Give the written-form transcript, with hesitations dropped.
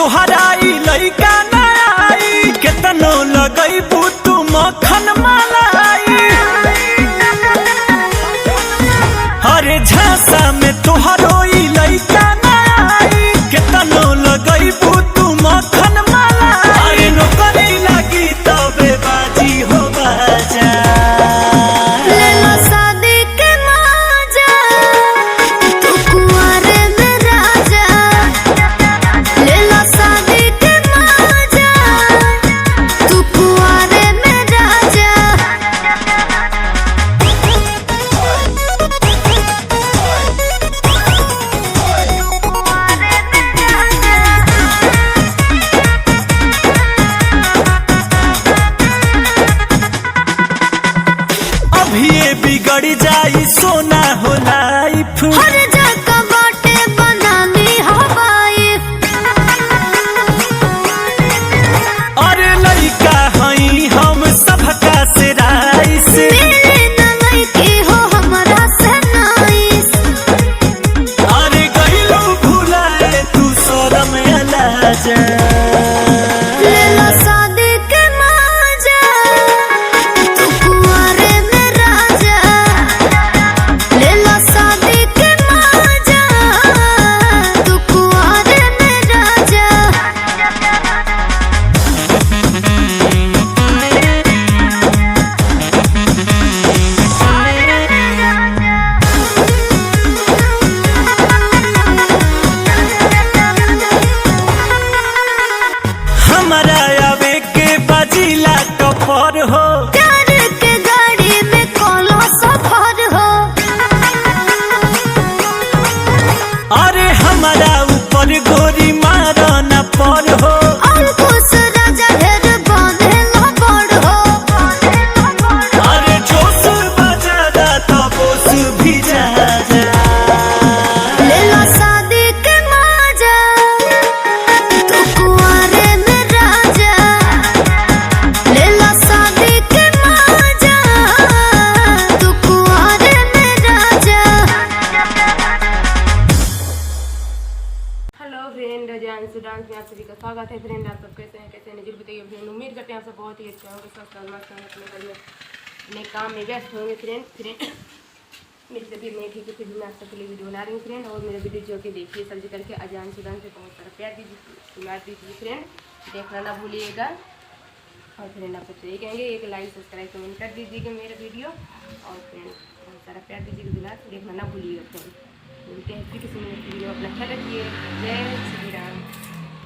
तोहरा ई लइका ना आई, केतनो लगैबू तू मक्खन मलाई। अरे झांसा में तोहरो ई लइका ना आई, केतनो लगैबू तू मक्खन मलाई। अरे नौकरी लगी तबे बाजी हो बाजा, बिगड़ जाई सोना हो लाइफ। हर जगह बाटे बनानी हवाइफ। अरे लइका हई हम सबका से राइस, मेरे न लइके हो हमरा से नाइस। अरे गइलो भुलाए तू शरम अलाजा, लेला शादी के मजा तू कुंवारे में राजा। लेला शादी के मजा तू कुंवारे में राजा। हमारा आवे के बाजिला कपर हो, प्यार के गाड़ी में कोनो सफर हो। अरे हमारा ऊपर गोरी मारा न पर हो। और कुछ राजा ढेर बांधे न बड़ हो। अरे जोश बजादा तो बोस भी जा जा, लेला शादी के मजा तू कुंवारे में राजा। लेला शादी के मजा तू कुंवारे में राजा। हेलो फ्रेंड, अजान डांस में आप सभी का स्वागत है। फ्रेंड, आप सब कैसे हैं, कैसे हैं जरूर बताइए। फ्रेंड, उम्मीद करते हैं आप सब बहुत ही अच्छे होंगे, स्वस्थ और मस्त होंगे, अपने घर में अपने काम में व्यस्त होंगे। फ्रेंड मेरी तबीयत नहीं ठीक है, फिर भी मैं आप सबके लिए वीडियो बना रही हूँ फ्रेंड। और मेरे वीडियो जो कि देखिए सर्च करके अजान सुदान से बहुत सारा प्यार दीजिए, सुनार दीजिए फ्रेंड, देखना ना भूलिएगा। और फ्रेंड, आप सबसे यही कहेंगे एक लाइक सब्सक्राइब कमेंट कर दीजिएगा मेरा वीडियो। और फ्रेंड, बहुत सारा प्यार दीजिएगा, दुलार देखना ना भूलिएगा फ्रेंड। मिलते हैं फिर किसी वीडियो, अपना ख्याल रखिए। जय श्री राम।